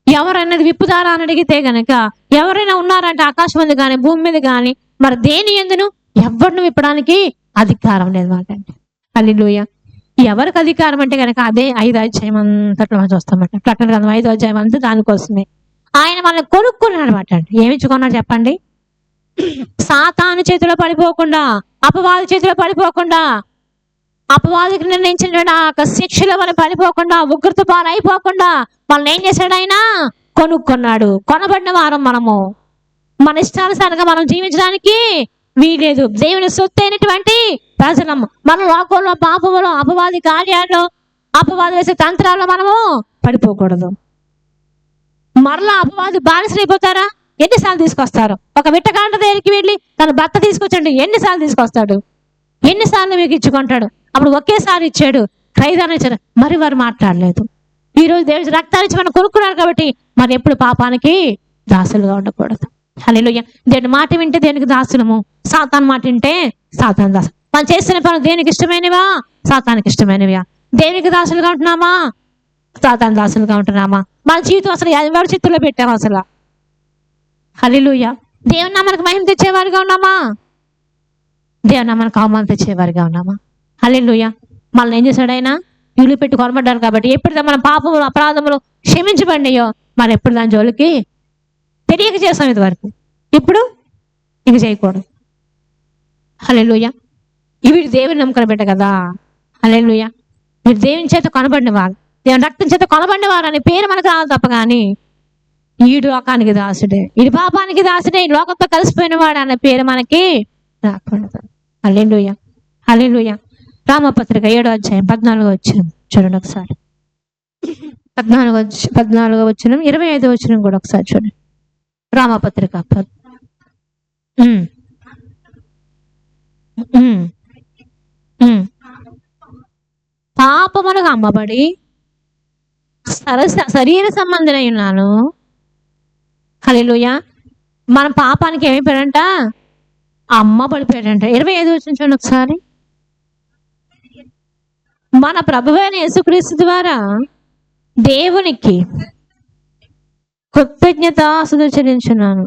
ఎవరన్నది విప్పుదారా అని అడిగితే గనక ఎవరైనా ఉన్నారంటే ఆకాశం మీద కానీ భూమి మీద కానీ మరి దేని ఎందును ఎవరిని విప్పడానికి అధికారం లేదు మాట అండి. హల్లెలూయా. ఎవరికి అధికారం అంటే కనుక అదే 5వ అధ్యాయం అంతట్లో మనం చూస్తామట. ప్రకటన గ్రంథం 5వ అధ్యాయం అంతా దానికోసమే. ఆయన మనల్ని కొనుక్కున్నాడు అనమాట అండి. ఏమిచ్చుకున్నాడు చెప్పండి? సాతాను చేతిలో పడిపోకుండా, అపవాది చేతిలో పడిపోకుండా, అపవాదికి నిర్ణయించిన శిక్షలో మనం పడిపోకుండా, ఉగ్రత పాలైపోకుండా మనల్ని ఏం చేశాడు? ఆయన కొనుక్కున్నాడు. కొనబడిన వారం మనము. మన ఇష్టానుసారంగా మనం జీవించడానికి వీలేదు. దేవుని సొత్తు అయినటువంటి ప్రజలం. మన లోకంలో పాపములో, అపవాది కార్యాల్లో, అపవాది వేసే తంత్రాల్లో మనము పడిపోకూడదు. మరలా అపవాది బానిసలైపోతారా? ఎన్నిసార్లు తీసుకొస్తారు? ఒక విట్టకాంట దగ్గరికి వెళ్ళి తన భర్త తీసుకొచ్చండి, ఎన్నిసార్లు తీసుకొస్తాడు? ఎన్నిసార్లు మీకు ఇచ్చుకుంటాడు? అప్పుడు ఒకేసారి ఇచ్చాడు, ఖైదాన్ని ఇచ్చాడు, మరి వారు మాట్లాడలేదు. ఈరోజు దేవుడి రక్తాన్ని ఇచ్చి మనం కొనుక్కున్నారు కాబట్టి మరి ఎప్పుడు పాపానికి దాసులుగా ఉండకూడదు. హల్లెలూయా. దేవుడి మాట వింటే దేనికి దాసులము, సాతాను మాట వింటే సాతాను దాసు. మనం చేస్తున్న పనులు దేనికి ఇష్టమైనవా? సాతానికి ఇష్టమైనవా? దేనికి దాసులుగా ఉంటున్నామా? సాతాను దాసులుగా ఉంటున్నామా? మన జీవితం అసలు ఎవరి చిత్తులో పెట్టాము అసలు? హల్లెలూయా. దేవుని నామానికి మహిమ తెచ్చేవారిగా ఉన్నామా? దేవుని నామానికి అవమానం తెచ్చేవారిగా ఉన్నామా? హల్లెలూయా. మనల్ని ఏం చేశాడు? ఆయన ఇల్లు పెట్టి కొనబడ్డారు కాబట్టి ఎప్పుడు మన పాపములు అపరాధములు క్షమించబడినాయో మరి ఎప్పుడు దాని జోలికి తెలియక చేస్తాం ఇది వరకు, ఇప్పుడు ఇంక చేయకూడదు. హల్లెలూయా. ఇవి దేవుని నమ్మకం పెట్ట కదా. హల్లెలూయా. మీరు దేవుని చేత కొనబడిన వారు, దేవుని రక్తం చేత కొనబడిన వారు అనే పేరు మనకు రాదు తప్ప కానీ ఈడు లోకానికి దాసుడే, ఈడు పాపానికి దాసుడే, లోకంతో కలిసిపోయిన వాడు అనే పేరు మనకి రాకూడదు. హల్లెలూయా, హల్లెలూయా. రామపత్రిక 7వ అధ్యాయం 14వ వచనం చూడండి ఒకసారి. 14వ వచనం 25వ వచనం కూడా ఒకసారి చూడండి. రామపత్రిక పాపమునకు అమ్మబడి శరీర సంబంధమై ఉన్నాను. హల్లెలూయా. మన పాపానికి ఏమైపోయాడంట? అమ్మబడిపోయాడంట. 25 వచ్చిన చూడండి ఒకసారి. మన ప్రభువైన యేసుక్రీస్తు ద్వారా దేవునికి కృతజ్ఞతాస్తుతులు చెల్లించున్నాను.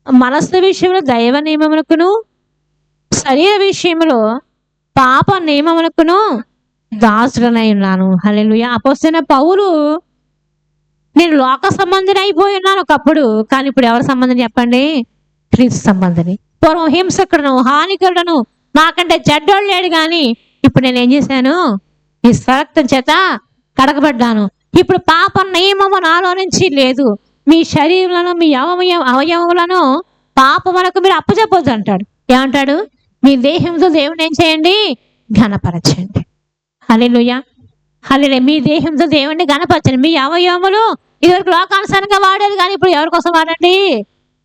మనస్సు విషయంలో దైవ నియమములకును శరీర విషయంలో పాప నియమములకును దాసుడనై ఉన్నాను. హల్లెలూయా. అపోస్తలుడైన పౌలు నేను లోక సంబంధిని అయిపోయి ఉన్నాను ఒకప్పుడు, కానీ ఇప్పుడు ఎవరి సంబంధం చెప్పండి? క్రీస్తు సంబంధిని. పూర్వం హింసకుడును హానికరుడును నాకంటే చెడ్డోడు లేడు, కానీ ఇప్పుడు నేను ఏం చేశాను? ఈ స్వరక్తం చేత కడగబడ్డాను. ఇప్పుడు పాప నియమము నాలో నుంచి లేదు. మీ శరీరంలో మీ అవయవములను పాపములకు మీరు అప్పచెప్పొద్దు అంటాడు. ఏమంటాడు? మీ దేహంతో దేవుని ఏం చేయండి? ఘనపరచండి. హల్లెలూయా, హల్లెలూయా. మీ దేహంతో దేవుణ్ణి ఘనపరచండి. మీ అవయవములు ఇదివరకు లోకానుసారంగా వాడేది, కానీ ఇప్పుడు ఎవరి కోసం వాడండి?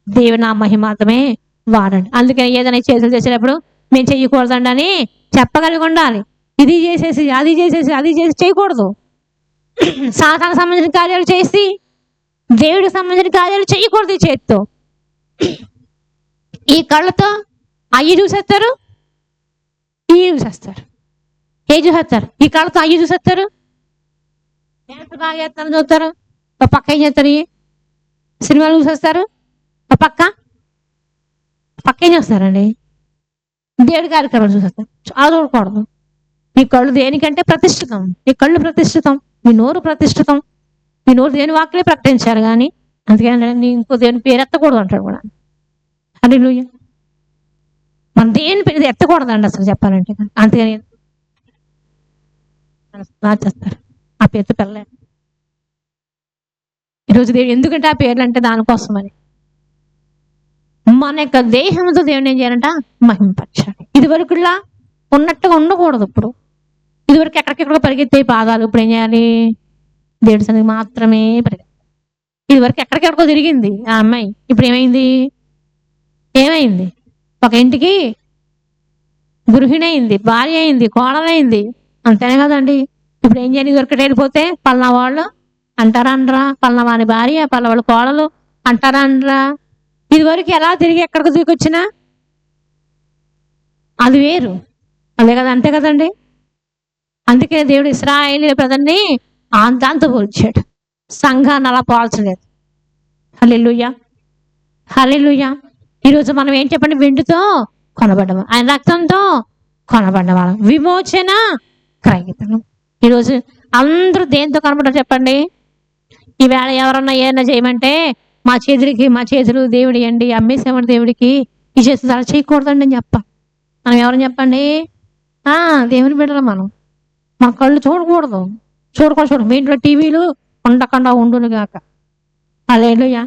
దేవుని ఆ మహిమార్థమే వాడండి. అందుకని ఏదైనా చేతులు చేసేటప్పుడు మేము చెయ్యకూడదండి అని చెప్పగలిగి ఉండాలి. ఇది చేసేసి అది చేసి చేయకూడదు. సాతానికి సంబంధించిన కార్యాలు చేసి దేవుడికి సంబంధించిన కార్యాలు చేయకూడదు. ఈ చేతితో, ఈ కళ్ళతో అయ్యి చూసేస్తారు, ఇవి చూసేస్తారు. చూసేస్తారు ఈ కళ్ళతో అయ్యి చూసేస్తారు. డ్యాన్స్ బాగా చేస్తారని చూస్తారు, ఒక పక్క ఏం చేస్తారు? సినిమాలు చూసేస్తారు, ఒక పక్క ఏం చేస్తారండి? దేవుడి కార్యక్రమాలు చూసేస్తారు. చాలా చూడకూడదు. మీ కళ్ళు దేనికంటే ప్రతిష్ఠితం. మీ కళ్ళు ప్రతిష్ఠితం, మీ నోరు ప్రతిష్ఠితం. మీ నోరు దేని వాక్కులే ప్రకటించారు, కానీ అందుకని ఇంకో దేవుని పేరు ఎత్తకూడదు అంటాడు కూడా. హల్లెలూయా. మన దేని పేరు ఎత్తకూడదండి అసలు చెప్పాలంటే. అందుకని చేస్తారు ఆ పేరుతో పిల్లలే. ఈరోజు దేవుడు ఎందుకంటే ఆ పేర్లు అంటే దానికోసమని. మన యొక్క దేహంతో దేవుని ఏం చేయాలంట? మహిమపరచాలి. ఇది వరకులా ఉన్నట్టుగా ఉండకూడదు. ఇప్పుడు ఇదివరకు ఎక్కడికెక్కడ పరిగెత్తే పాదాలు ఇప్పుడు ఏం చేయాలి? దేవుడి సన్నిధికి మాత్రమే పరిగెత్తాలి. ఇదివరకు ఎక్కడికెక్కడికో తిరిగింది ఆ అమ్మాయి, ఇప్పుడు ఏమైంది? ఒక ఇంటికి గృహిణి అయింది, భార్య అయింది, కోడలైంది. అంతేనే కదండి. ఇప్పుడు ఏం చేయాలి? ఇదివరకు వెళ్ళిపోతే పలానా వాళ్ళు అంటారా అనరా? పలానా వాని భార్య, పలానా వాళ్ళు కోడలు అంటారా అనరా? ఇదివరకు ఎలా తిరిగి ఎక్కడికి తిరిగి వచ్చినా అది వేరు. అదే కదా, అంతే కదండి. అందుకే దేవుడు ఇశ్రాయేలు ప్రజల్ని దాంతో పోల్చాడు, సంఘాన్ని అలా పోల్చలేదు. హల్లెలూయా, హల్లెలూయా. ఈరోజు మనం ఏం చెప్పండి? వెండితో కొనబడ్డవాళ్ళం, ఆయన రక్తంతో కొనబడ్డవాళ్ళం, విమోచన క్రయతను. ఈరోజు అందరూ దేంతో కొనబడ్డారు చెప్పండి? ఈవేళ ఎవరన్నా ఏదైనా చేయమంటే మా చేతులు దేవుడి అండి, అమ్మేసేవాడు దేవుడికి, ఈ చేతులు అలా చేయకూడదండి అని చెప్పాలి. మనం ఎవరని చెప్పండి? దేవుని బిడ్డలు మనం. మన కళ్ళు చూడకూడదు. మీ ఇంట్లో టీవీలు ఉండకుండా ఉండునుగాక. హల్లెలూయా.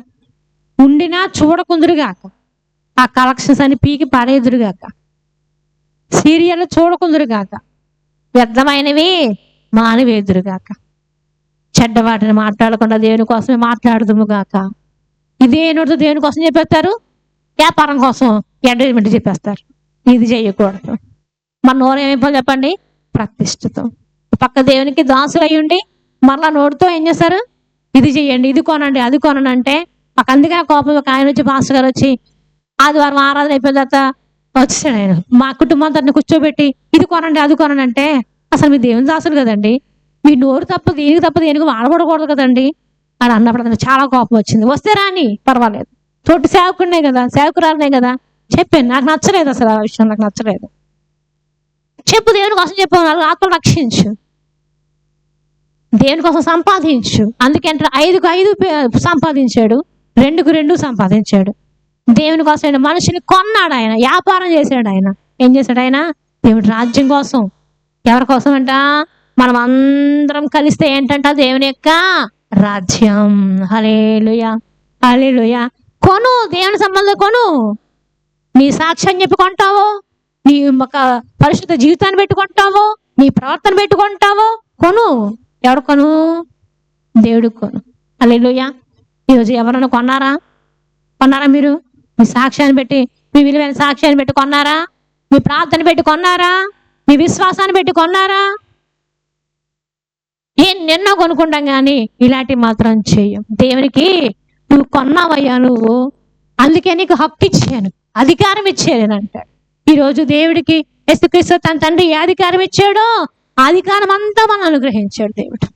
ఉండినా చూడకుందురుగాక. ఆ కలెక్షన్స్ అని పీకి పాడేదురుగాక. సీరియల్ చూడకుందురుగాక. వ్యర్థమైనవి మానవేదురుగాక. చెడ్డవాటిని మాట్లాడకుండా దేవుని కోసమే మాట్లాడుదుముగాక. ఇదే నోటితో దేవుని కోసం చెప్పేస్తారు, వ్యాపారం కోసం అడ్వర్టైజ్మెంట్ చెప్పేస్తారు. ఇది చేయకూడదు. మన నోరు ఏమైపోయి చెప్పండి? ప్రతిష్ఠితం. పక్క దేవునికి దాసులు అయ్యుండి మరలా నోటితో ఏం చేస్తారు? ఇది చేయండి, ఇది కొనండి, అది కొనండి అంటే మాకు అందుకనే కోపం. ఒక ఆయన వచ్చి, పాస్టర్ గారు వచ్చి ఆదివారం ఆరాధన అయిపోయిన తర్వాత వచ్చాడు ఆయన, మా కుటుంబం అంతా కూర్చోబెట్టి ఇది కొనండి, అది కొనండి అంటే అసలు మీ దేవుని దాసులు కదండి, మీ నోరు తప్ప దేనికి వాడకూడకూడదు కదండి అని అన్నప్పుడు అతను చాలా కోపం వచ్చింది. వస్తే రాని పర్వాలేదు, తోటి సేవకుడినే కదా, సేవకురాలనే కదా, చెప్పాను. నాకు నచ్చలేదు అసలు ఆ విషయం, నాకు నచ్చలేదు. చెప్పు, దేవుని కోసం చెప్పు, ఆత్మ రక్షించు, దేవుని కోసం సంపాదించు. అందుకంటే 5 సంపాదించాడు, 2 సంపాదించాడు. దేవుని కోసం మనిషిని కొన్నాడు ఆయన, వ్యాపారం చేశాడు ఆయన. ఏం చేశాడు ఆయన? దేవుడి రాజ్యం కోసం. ఎవరి కోసం అంట? మనం అందరం కలిస్తే ఏంటంట? దేవుని యొక్క రాజ్యం. హల్లెలూయా, హల్లెలూయా. కొను, దేవుని సంబంధం కొను. నీ సాక్ష్యం చెప్పుకుంటావో, నీ ఒక పరిశుద్ధ జీవితాన్ని పెట్టుకుంటావో, నీ ప్రవర్తన పెట్టుకుంటావో కొను. ఎవరు కొను? దేవుడు కొను. హల్లెలూయా. ఈరోజు ఎవరైనా కొన్నారా? మీరు మీ సాక్ష్యాన్ని పెట్టి, మీ విలువైన సాక్ష్యాన్ని పెట్టి కొన్నారా? మీ ప్రార్థన పెట్టి కొన్నారా? మీ విశ్వాసాన్ని పెట్టి కొన్నారా? నిన్నో కొనుక్కుంటాం కానీ ఇలాంటివి మాత్రం చెయ్యం. దేవునికి నువ్వు కొన్నావయ్యా, నువ్వు అందుకే నీకు హక్కు ఇచ్చాను, అధికారం ఇచ్చాను అంటాడు. ఈరోజు దేవుడికి యేసుక్రీస్తు తన తండ్రి ఏ అధికారం ఇచ్చాడో ఆ అధికారం అంతా మనం అనుగ్రహించాడు దేవుడు.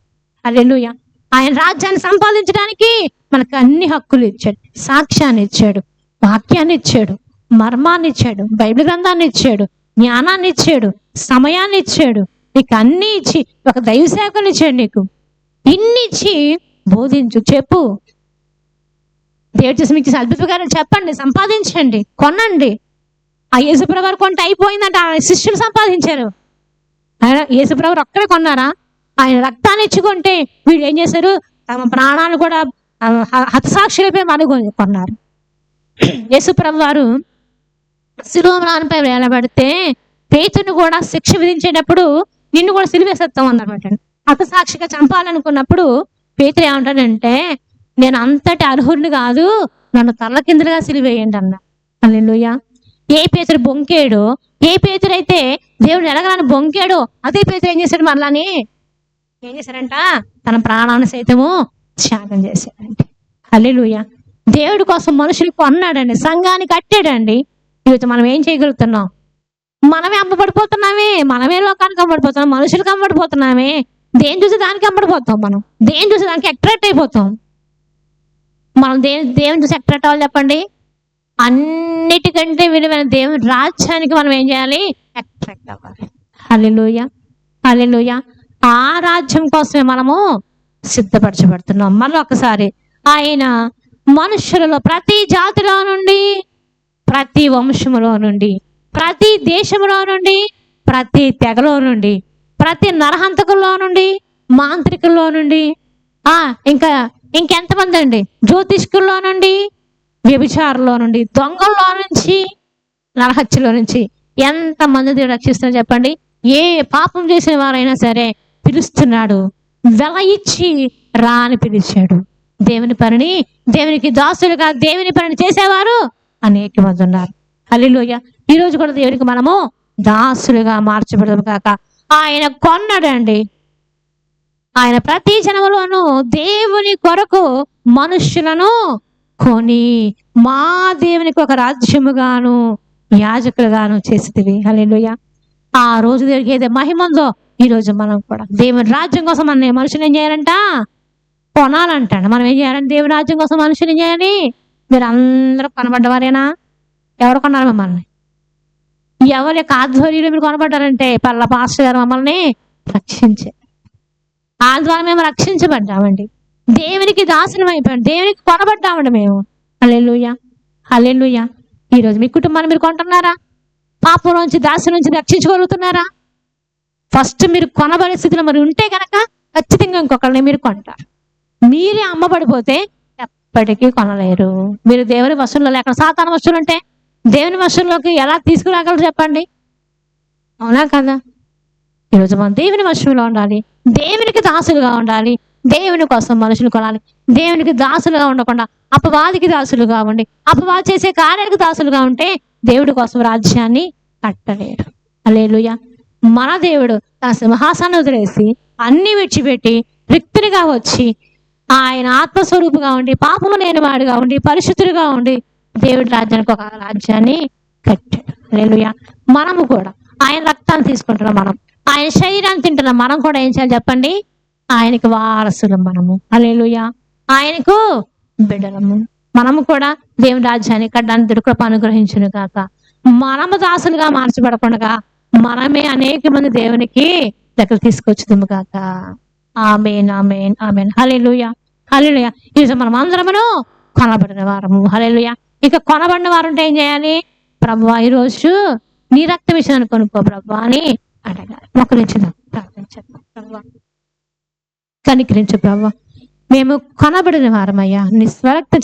హల్లెలూయా. ఆయన రాజ్యాన్ని సంపాదించడానికి మనకు అన్ని హక్కులు ఇచ్చాడు. సాక్ష్యాన్ని ఇచ్చాడు, వాక్యాన్ని ఇచ్చాడు, మర్మాన్ని ఇచ్చాడు, బైబిల్ గ్రంథాన్ని ఇచ్చాడు, జ్ఞానాన్ని ఇచ్చాడు, సమయాన్ని ఇచ్చాడు. నీకు అన్ని ఇచ్చి ఒక దైవ సేవకుని ఇచ్చాడు. నీకు ఇన్ని ఇచ్చి బోధించు, చెప్పు. దేవుడు చేసి మీకు అద్భుతగానే చెప్పండి, సంపాదించండి, కొనండి. ఆ యేసుప్రభు వారు కొంటే అయిపోయిందంట, ఆ శిష్యులు సంపాదించారు. ఆయన యేసుప్రభు ఒక్కడే కొన్నారా? ఆయన రక్తాన్ని ఇచ్చుకుంటే వీళ్ళు ఏం చేశారు? తమ ప్రాణాలు కూడా హతసాక్షులపై కొన్నారు. యేసుప్రభు వారు శిలువ మ్రానుపై వేలబడితే పేతురుని కూడా శిక్ష విధించేటప్పుడు నిన్ను కూడా సిలువేసేస్తాం అన్నమాట. హతసాక్షిగా చంపాలనుకున్నప్పుడు పేతురు ఏమంటాడంటే, నేను అంతటి అర్హుడిని కాదు, నన్ను తల్ల కిందలుగా సిలువేయండి అన్న. హల్లెలూయా. ఏ పేతురు బొంకేడో, ఏ పేతురు అయితే దేవుడు ఎలాగని బొంకాడో, అదే పేతురు ఏం చేశాడు? మళ్ళాని ఏం చేశాడంట? తన ప్రాణాన్ని సైతము త్యాగం చేశాడండి. హల్లెలూయా. దేవుడి కోసం మనుషులు కొన్నాడండి, సంఘాన్ని కట్టాడండి. ఈరోజు మనం ఏం చేయగలుగుతున్నాం? మనమే అమ్మబడిపోతున్నామే, మనమే లోకానికి అమ్మబడిపోతున్నాం, మనుషులకు అమ్మబడిపోతున్నామే. దేని చూసి దానికి అమ్మడిపోతాం, మనం దేని చూసి దానికి అట్రాక్ట్ అయిపోతాం. మనం దేవుని చూసి అట్రాక్ట్ అవ్వాలి చెప్పండి. అన్నిటికంటే విలువైన దేవుని రాజ్యానికి మనం ఏం చేయాలి? అట్రాక్ట్ అవ్వాలి. హల్లెలూయా, హల్లెలూయా. ఆ రాజ్యం కోసమే మనము సిద్ధపరచబడుతున్నాం. మళ్ళీ ఒకసారి ఆయన మనుషులలో ప్రతి జాతిలో నుండి, ప్రతి వంశములో నుండి, ప్రతి దేశంలో నుండి, ప్రతి తెగలో నుండి, ప్రతి నరహంతకుల్లో నుండి, మాంత్రికుల్లో నుండి, ఇంకెంతమంది అండి, జ్యోతిష్కుల్లో నుండి, వ్యభిచారులో నుండి, దొంగల్లో నుంచి, నరహత్యలో నుంచి ఎంతమంది దేవుడు రక్షిస్తున్నా చెప్పండి. ఏ పాపం చేసిన వారైనా సరే పిలుస్తున్నాడు. వెల ఇచ్చి రా అని పిలిచాడు. దేవుని పనిని, దేవునికి దాసులుగా దేవుని పనిని చేసేవారు అనేక మంది ఉన్నారు. హల్లెలూయా. ఈ రోజు కూడా దేవునికి మనము దాసులుగా మార్చబడదు కాక ఆయన కొన్నాడండి. ఆయన ప్రతి జనములోనూ దేవుని కొరకు మనుష్యులను కొని మా దేవునికి ఒక రాజ్యముగాను యాజకులుగాను చేసేది. హల్లెలూయా. ఆ రోజు దేవుడికి ఏదో మహిమ ఉందో, ఈ రోజు మనం కూడా దేవుని రాజ్యం కోసం మన మనుషులు ఏం చేయాలంట? కొనాలంటాడు. మనం ఏం చేయాలంటే దేవుని రాజ్యం కోసం మనుషులు ఏం చేయాలి? మీరు అందరూ కొనబడ్డవారేనా? ఎవరు కొన్నారు మిమ్మల్ని? ఎవరి యొక్క ఆధ్వర్యంలో మీరు కొనబడ్డారంటే పల్ల పాస్టర్ గారు మమ్మల్ని రక్షించారు. ఆ ద్వారా మేము రక్షించబడ్డామండి. దేవునికి దాసులం అయిపోయాం, దేవునికి కొనబడ్డామండి మేము. హల్లెలూయా, హల్లెలూయా. ఈరోజు మీ కుటుంబాన్ని మీరు కొంటున్నారా? పాపం నుంచి, దాసు నుంచి రక్షించగలుగుతున్నారా? ఫస్ట్ మీరు కొనబడే స్థితిలో మరి ఉంటే కనుక ఖచ్చితంగా ఇంకొకరిని మీరు కొంటారు. మీరే అమ్మబడిపోతే ఎప్పటికీ కొనలేరు. మీరు దేవుని వస్తువుల్లో లేక సాతాను వస్తువులు అంటే దేవుని వస్తువుల్లోకి ఎలా తీసుకురాగలరు చెప్పండి? అవునా కదా? ఈరోజు మనం దేవుని వస్తువులో ఉండాలి, దేవునికి దాసులుగా ఉండాలి, దేవుని కోసం మనుషులు కొనాలి. దేవునికి దాసులుగా ఉండకుండా అపవాదికి దాసులుగా ఉండి, అపవాది చేసే కార్యానికి దాసులుగా ఉంటే దేవుడి కోసం రాజ్యాన్ని కట్టలేరు. హల్లెలూయా. మన దేవుడు తన సింహాసనాన్ని వదిలేసి అన్ని విడిచిపెట్టి రిక్తునిగా వచ్చి ఆయన ఆత్మస్వరూపుగా ఉండి, పాపము లేని వాడుగా ఉండి, పరిశుద్ధులుగా ఉండి దేవుడి రాజ్యానికి ఒక రాజ్యాన్ని కట్టాడు. హల్లెలూయా. మనము కూడా ఆయన రక్తాన్ని తీసుకుంటున్నాం, మనం ఆయన శరీరాన్ని తింటున్నాం. మనం కూడా ఏం చేయాలి చెప్పండి? ఆయనకు వారసులం మనము. హల్లెలూయా. ఆయనకు బిడ్డలము. మనము కూడా దేవుని రాజ్యాన్ని కట్టడానికి దేవుడు కృప అనుగ్రహించును కాక. మనము దాసులుగా మార్చబడకుండా మనమే అనేక మంది దేవునికి దగ్గర తీసుకొచ్చుదాము కాక. ఆమేన్, ఆమేన్, ఆమేన్. హల్లెలూయా, హల్లెలూయా. ఈరోజు మనం అందరమును కొనబడిన వారము. హల్లెలూయా. ఇక కొనబడిన వారు ఉంటే ఏం చేయాలి? ప్రభువా ఈరోజు నీ రక్త విషయాన్ని కొనుక్కో ప్రభువా అని అడగాలి. మొక్కలించుదాం, ప్రార్థించేద్దాం. ప్రభువా కనికరించు ప్రభువా, మేము కొనబడిన వారమయ్యా, నీ స్వరక్త